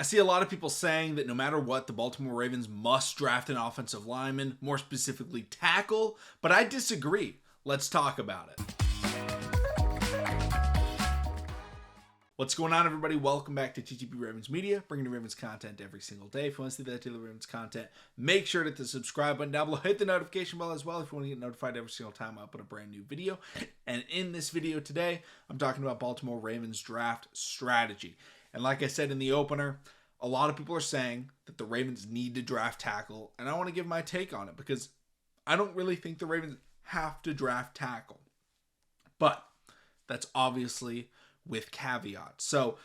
I see a lot of people saying that no matter what, the Baltimore Ravens must draft an offensive lineman, more specifically tackle, but I disagree. Let's talk about it. What's going on, everybody? Welcome back to TTP Ravens Media, bringing you Ravens content every single day. If you want to see that daily Ravens content, make sure to hit the subscribe button down below. Hit the notification bell as well if you want to get notified every single time I put a brand new video. And in this video today, I'm talking about Baltimore Ravens draft strategy. And like I said in the opener, a lot of people are saying that the Ravens need to draft tackle, and I want to give my take on it because I don't really think the Ravens have to draft tackle. But that's obviously with caveats. So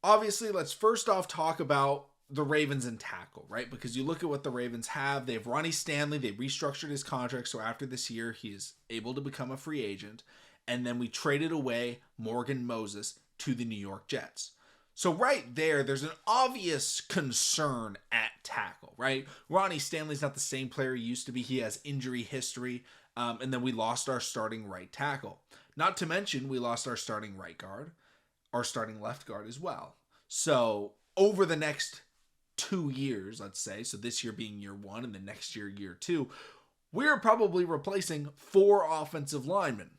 obviously, let's first off talk about the Ravens and tackle, right? Because you look at what the Ravens have. They have Ronnie Stanley. They restructured his contract, so after this year, he is able to become a free agent. And then we traded away Morgan Moses to the New York Jets. So right there's an obvious concern at tackle, right? Ronnie Stanley's not the same player he used to be. He has injury history. And then we lost our starting right tackle. Not to mention, we lost our starting right guard, our starting left guard as well. So over the next 2 years, let's say, so this year being year one and the next year, year two, we're probably replacing 4 offensive linemen.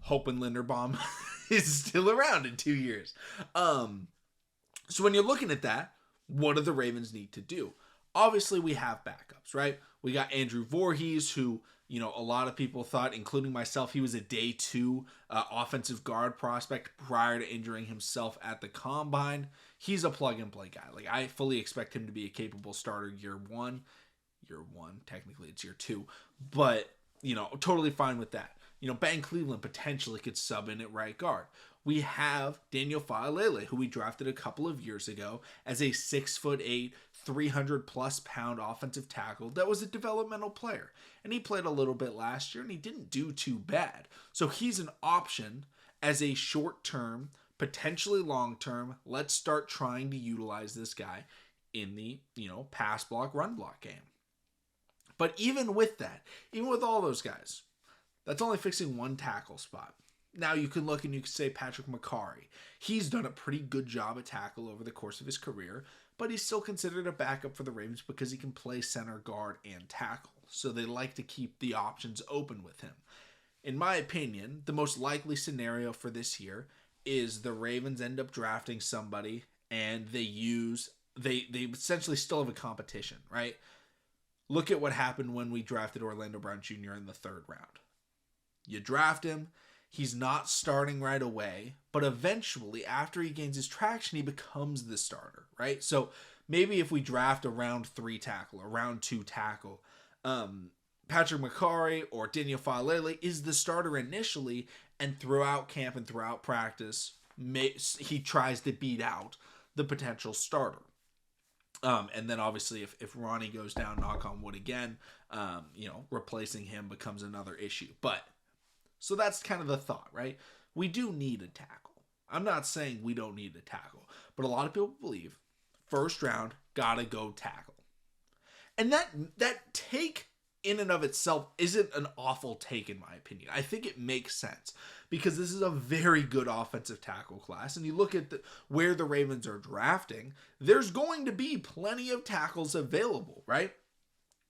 Hoping Linderbaum is still around in 2 years. So when you're looking at that, what do the Ravens need to do? Obviously, we have backups, right? We got Andrew Voorhees, who, you know, a lot of people thought, including myself, he was a day 2 offensive guard prospect prior to injuring himself at the combine. He's a plug-and-play guy. Like, I fully expect him to be a capable starter year one. Year one, technically it's year 2. But, you know, totally fine with that. You know, Ben Cleveland potentially could sub in at right guard. We have Daniel Faalele, who we drafted a couple of years ago as a 6'8", 300-plus pound offensive tackle that was a developmental player. And he played a little bit last year, and he didn't do too bad. So he's an option as a short-term, potentially long-term, let's start trying to utilize this guy in the, you know, pass block, run block game. But even with that, even with all those guys, that's only fixing one tackle spot. Now you can look and you can say Patrick McCarry. He's done a pretty good job at tackle over the course of his career, but he's still considered a backup for the Ravens because he can play center, guard, and tackle. So they like to keep the options open with him. In my opinion, the most likely scenario for this year is the Ravens end up drafting somebody and they essentially still have a competition, right? Look at what happened when we drafted Orlando Brown Jr. in the 3rd round. You draft him, he's not starting right away, but eventually, after he gains his traction, he becomes the starter, right? So maybe if we draft a round 3 tackle, a round 2 tackle, Patrick McCarry or Daniel Faalele is the starter initially, and throughout camp and throughout practice, he tries to beat out the potential starter. And then obviously if Ronnie goes down, knock on wood again, you know, replacing him becomes another issue. But so that's kind of the thought, right? We do need a tackle. I'm not saying we don't need a tackle, but a lot of people believe first round, gotta go tackle. And that take in and of itself isn't an awful take in my opinion. I think it makes sense because this is a very good offensive tackle class. And you look at where the Ravens are drafting, there's going to be plenty of tackles available, right?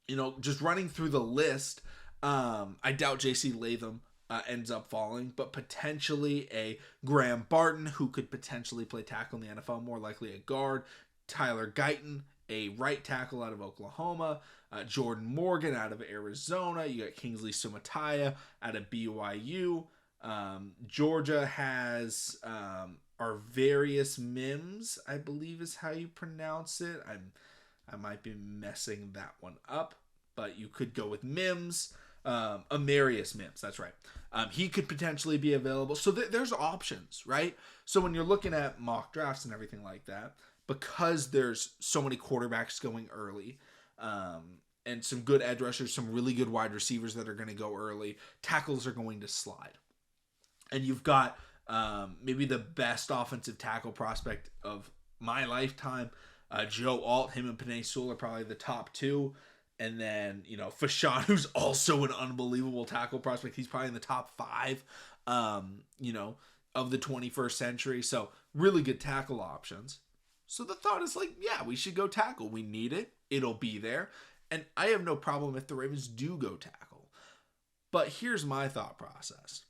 You know, just running through the list, I doubt J.C. Latham ends up falling, but potentially a Graham Barton, who could potentially play tackle in the NFL, more likely a guard. Tyler Guyton, a right tackle out of Oklahoma. Jordan Morgan out of Arizona. You got Kingsley Sumataya out of BYU. Georgia has Arvarius Mims, I believe is how you pronounce it. I might be messing that one up, but you could go with Mims. Amarius Mims, that's right. He could potentially be available. So there's options, right? So when you're looking at mock drafts and everything like that, because there's so many quarterbacks going early, and some good edge rushers, some really good wide receivers that are going to go early, tackles are going to slide. And you've got maybe the best offensive tackle prospect of my lifetime, Joe Alt. Him and Penei Sewell are probably the top 2. And then, you know, Fashawn, who's also an unbelievable tackle prospect. He's probably in the top 5, you know, of the 21st century. So really good tackle options. So the thought is like, yeah, we should go tackle. We need it. It'll be there. And I have no problem if the Ravens do go tackle. But here's my thought process.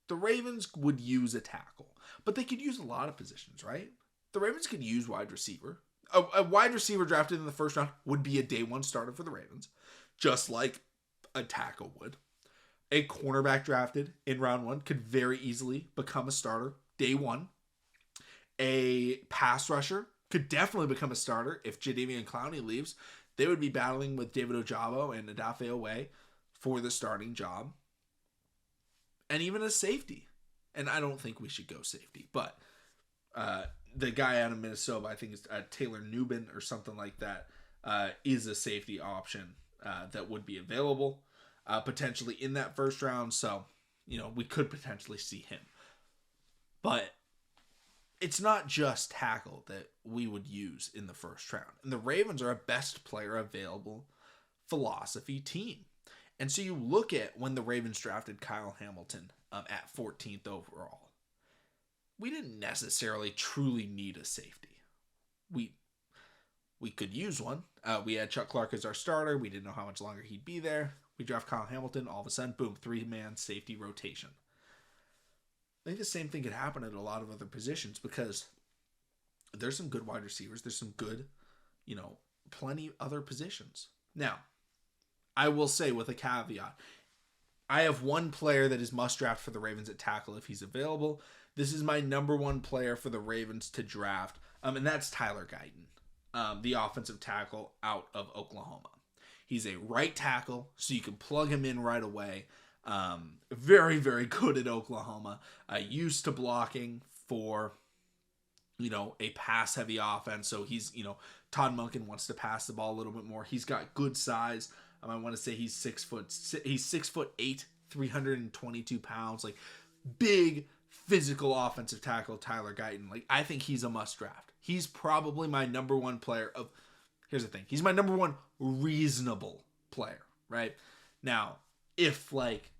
The Ravens would use a tackle, but they could use a lot of positions, right? The Ravens could use wide receiver. A wide receiver drafted in the first round would be a day one starter for the Ravens, just like a tackle would. A cornerback drafted in round one could very easily become a starter day one. A pass rusher could definitely become a starter if Jadeveon Clowney leaves. They would be battling with David Ojabo and Odafe Oweh for the starting job. And even a safety. And I don't think we should go safety, but the guy out of Minnesota, I think is Taylor Nubin or something like that, is a safety option that would be available potentially in that first round. So, we could potentially see him. But it's not just tackle that we would use in the first round. And the Ravens are a best player available philosophy team. And so you look at when the Ravens drafted Kyle Hamilton at 14th overall. We didn't necessarily truly need a safety. We could use one. We had Chuck Clark as our starter. We didn't know how much longer he'd be there. We draft Kyle Hamilton. All of a sudden, boom, 3-man safety rotation. I think the same thing could happen at a lot of other positions because there's some good wide receivers. There's some good, plenty other positions. Now, I will say with a caveat, I have one player that is must draft for the Ravens at tackle if he's available. This is my number one player for the Ravens to draft, and that's Tyler Guyton, the offensive tackle out of Oklahoma. He's a right tackle, so you can plug him in right away. Very, very good at Oklahoma. Used to blocking for, a pass-heavy offense. So he's, Todd Monken wants to pass the ball a little bit more. He's got good size. I want to say he's 6'8", 322 pounds. Like, big physical offensive tackle, Tyler Guyton. Like, I think he's a must draft. He's probably my number one player of. Here's the thing. He's my number one reasonable player, right? Now, if Fatanu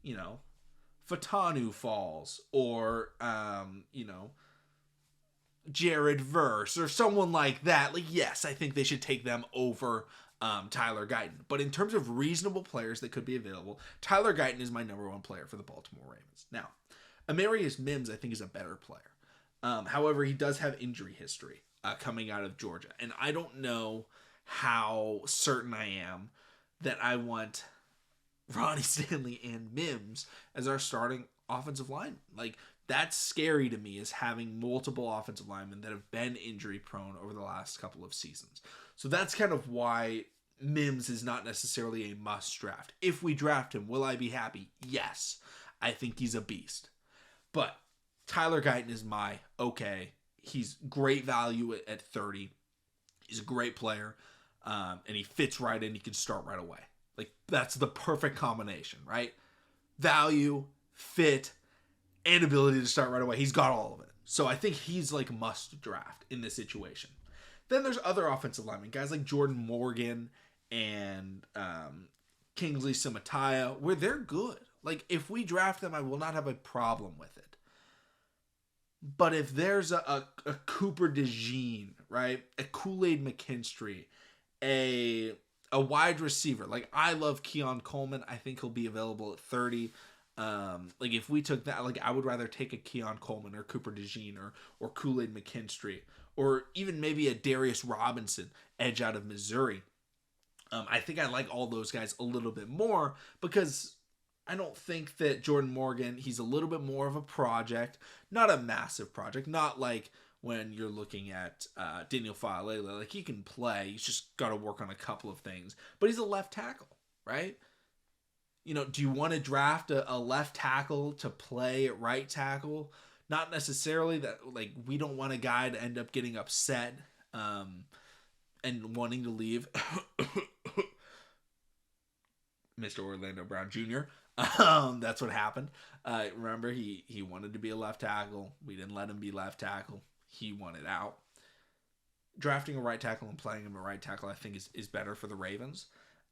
falls or Jared Verse or someone like that, yes, I think they should take them over Tyler Guyton. But in terms of reasonable players that could be available, Tyler Guyton is my number one player for the Baltimore Ravens. Now, Amarius Mims, I think, is a better player. However, he does have injury history coming out of Georgia. And I don't know how certain I am that I want Ronnie Stanley and Mims as our starting offensive linemen. That's scary to me, is having multiple offensive linemen that have been injury prone over the last couple of seasons. So that's kind of why Mims is not necessarily a must draft. If we draft him, will I be happy? Yes. I think he's a beast. But Tyler Guyton is he's great value at 30. He's a great player. And he fits right in. He can start right away. That's the perfect combination, right? Value, fit, and ability to start right away. He's got all of it. So I think he's must draft in this situation. Then there's other offensive linemen, guys like Jordan Morgan and Kingsley Sumatia, where they're good. If we draft them, I will not have a problem with it. But if there's a Cooper DeJean, right? A Kool-Aid McKinstry, a wide receiver. I love Keon Coleman. I think he'll be available at 30. If we took that, I would rather take a Keon Coleman or Cooper DeJean or Kool-Aid McKinstry or even maybe a Darius Robinson, edge out of Missouri. I think I like all those guys a little bit more because I don't think that Jordan Morgan, he's a little bit more of a project, not a massive project, not when you're looking at Daniel Faalele. He can play, he's just got to work on a couple of things, but he's a left tackle, right? Do you want to draft a left tackle to play at right tackle? Not necessarily that, we don't want a guy to end up getting upset and wanting to leave. Mr. Orlando Brown Jr. That's what happened. Remember, he wanted to be a left tackle. We didn't let him be left tackle. He wanted out. Drafting a right tackle and playing him a right tackle, I think, is better for the Ravens.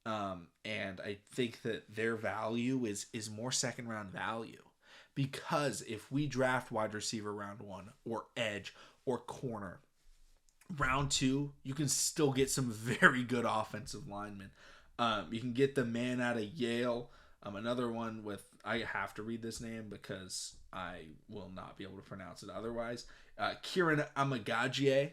And I think that their value is more second round value, because if we draft wide receiver round 1 or edge or corner, Round 2, you can still get some very good offensive linemen. You can get the man out of Yale. Another one with, I have to read this name because I will not be able to pronounce it otherwise. Kieran Amagagie.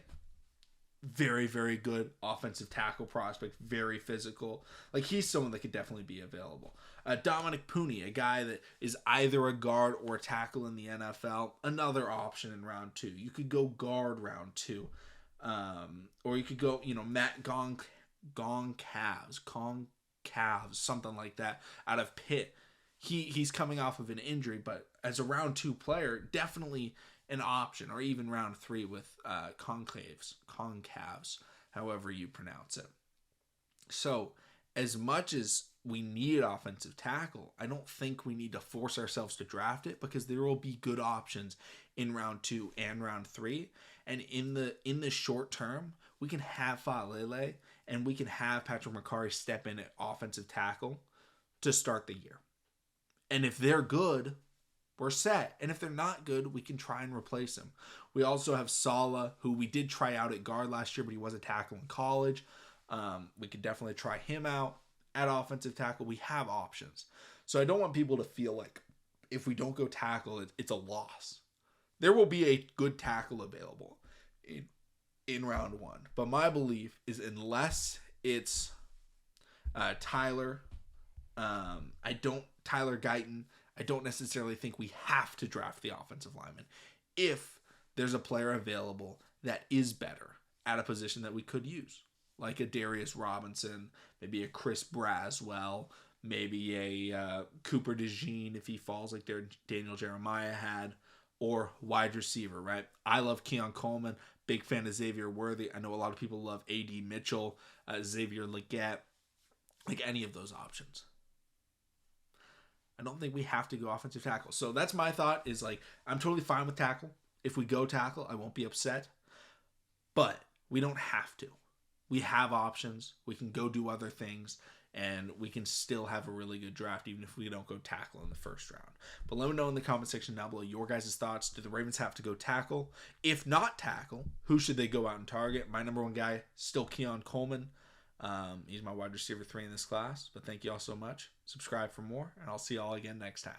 Very, very good offensive tackle prospect. Very physical. Like, he's someone that could definitely be available. Dominic Pooney, a guy that is either a guard or a tackle in the NFL. Another option in round 2. You could go guard round 2. Or you could go, Matt Goncalves, something like that, out of Pitt. He's coming off of an injury, but as a round 2 player, definitely an option, or even round 3 with concavs, however you pronounce it. So, as much as we need offensive tackle, I don't think we need to force ourselves to draft it, because there will be good options in round 2 and round 3. And in the short term, we can have Fa'alele and we can have Patrick McCarry step in at offensive tackle to start the year. And if they're good, we're set. And if they're not good, we can try and replace him. We also have Sala, who we did try out at guard last year, but he was a tackle in college. We could definitely try him out at offensive tackle. We have options. So I don't want people to feel like if we don't go tackle, it's a loss. There will be a good tackle available in round 1. But my belief is, unless it's Tyler Guyton, I don't necessarily think we have to draft the offensive lineman. If there's a player available that is better at a position that we could use, like a Darius Robinson, maybe a Chris Braswell, maybe a Cooper DeJean if he falls like Daniel Jeremiah had, or wide receiver, right? I love Keon Coleman, big fan of Xavier Worthy. I know a lot of people love A.D. Mitchell, Xavier Legette, like any of those options. I don't think we have to go offensive tackle. So that's my thought, is like, I'm totally fine with tackle. If we go tackle, I won't be upset. But we don't have to. We have options. We can go do other things. And we can still have a really good draft even if we don't go tackle in the first round. But let me know in the comment section down below your guys' thoughts. Do the Ravens have to go tackle? If not tackle, who should they go out and target? My number 1 guy, still Keon Coleman. He's my wide receiver 3 in this class. But thank you all so much. Subscribe for more, and I'll see you all again next time.